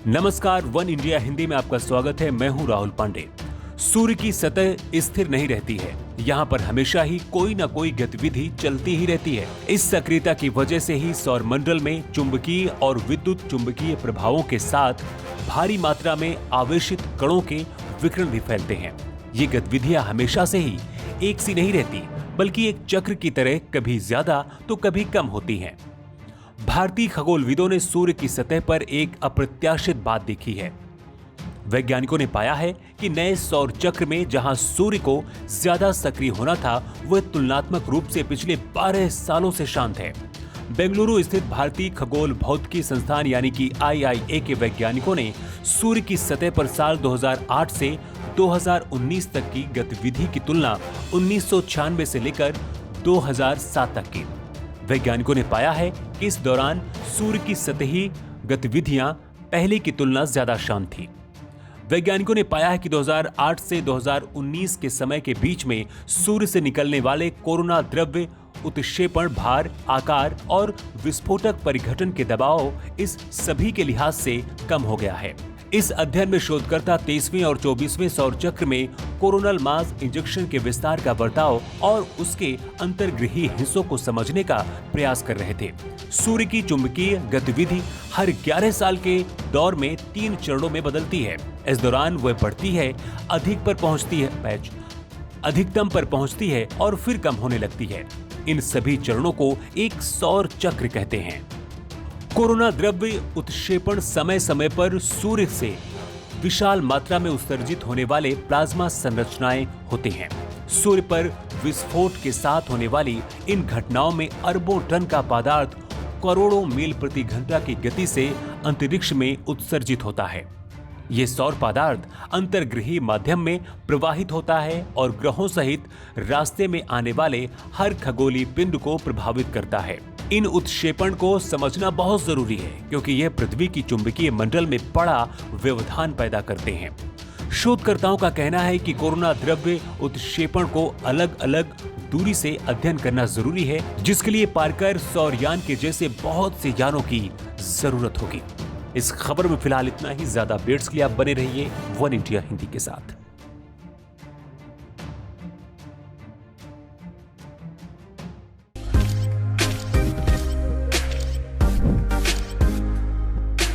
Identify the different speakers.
Speaker 1: नमस्कार, one India Hindi में आपका स्वागत है। मैं हूं राहुल पांडे। सूर्य की सतह स्थिर नहीं रहती है। यहाँ पर हमेशा ही कोई न कोई गतिविधि चलती ही रहती है। इस सक्रियता की वजह से ही सौर मंडल में चुंबकीय और विद्युत चुंबकीय प्रभावों के साथ भारी मात्रा में आवेशित कणों के विकिरण भी फैलते हैं। ये गतिविधियां हमेशा से ही एक सी नहीं रहती, बल्कि एक चक्र की तरह कभी ज्यादा तो कभी कम होती हैं। भारतीय खगोलविदों ने सूर्य की सतह पर एक अप्रत्याशित बात देखी है। वैज्ञानिकों ने पाया है कि नए सौर चक्र में जहां सूर्य को ज्यादा सक्रिय होना था, वह तुलनात्मक रूप से पिछले 12 सालों से शांत है। बेंगलुरु स्थित भारतीय खगोल भौतिकी संस्थान यानी कि IIA के वैज्ञानिकों ने सूर्य की सतह पर साल 2008 से 2019 तक की गतिविधि की तुलना 1996 से लेकर 2007 तक की। वैज्ञानिकों ने पाया है कि इस दौरान सूर्य की सतही गतिविधियां पहले की तुलना ज्यादा शांत थी। वैज्ञानिकों ने पाया है कि 2008 से 2019 के समय के बीच में सूर्य से निकलने वाले कोरोना द्रव्य उत्क्षेपण, भार, आकार और विस्फोटक परिघटन के दबाव इस सभी के लिहाज से कम हो गया है। इस अध्ययन में शोधकर्ता 23वें और 24वें सौर चक्र में कोरोनल मास इंजेक्शन के विस्तार का बर्ताव और उसके अंतर्ग्रही हिस्सों को समझने का प्रयास कर रहे थे। सूर्य की चुंबकीय गतिविधि हर 11 साल के दौर में 3 चरणों में बदलती है। इस दौरान वह बढ़ती है, अधिकतम पर पहुंचती है और फिर कम होने लगती है। इन सभी चरणों को एक सौर चक्र कहते हैं। कोरोना द्रव्य उत्क्षेपण समय समय पर सूर्य से विशाल मात्रा में उत्सर्जित होने वाले प्लाज्मा संरचनाएं होते हैं। सूर्य पर विस्फोट के साथ होने वाली इन घटनाओं में अरबों टन का पदार्थ करोड़ों मील प्रति घंटा की गति से अंतरिक्ष में उत्सर्जित होता है। ये सौर पदार्थ अंतर्ग्रही माध्यम में प्रवाहित होता है और ग्रहों सहित रास्ते में आने वाले हर खगोलीय पिंड को प्रभावित करता है। इन उत्क्षेपण को समझना बहुत जरूरी है, क्योंकि यह पृथ्वी की चुंबकीय मंडल में बड़ा व्यवधान पैदा करते हैं। शोधकर्ताओं का कहना है कि कोरोना द्रव्य उत्क्षेपण को अलग अलग दूरी से अध्ययन करना जरूरी है, जिसके लिए पार्कर सौरयान के जैसे बहुत से यानों की जरूरत होगी। इस खबर में फिलहाल इतना ही। ज्यादा अपडेट्स के लिए आप बने रहिए वन इंडिया हिंदी के साथ।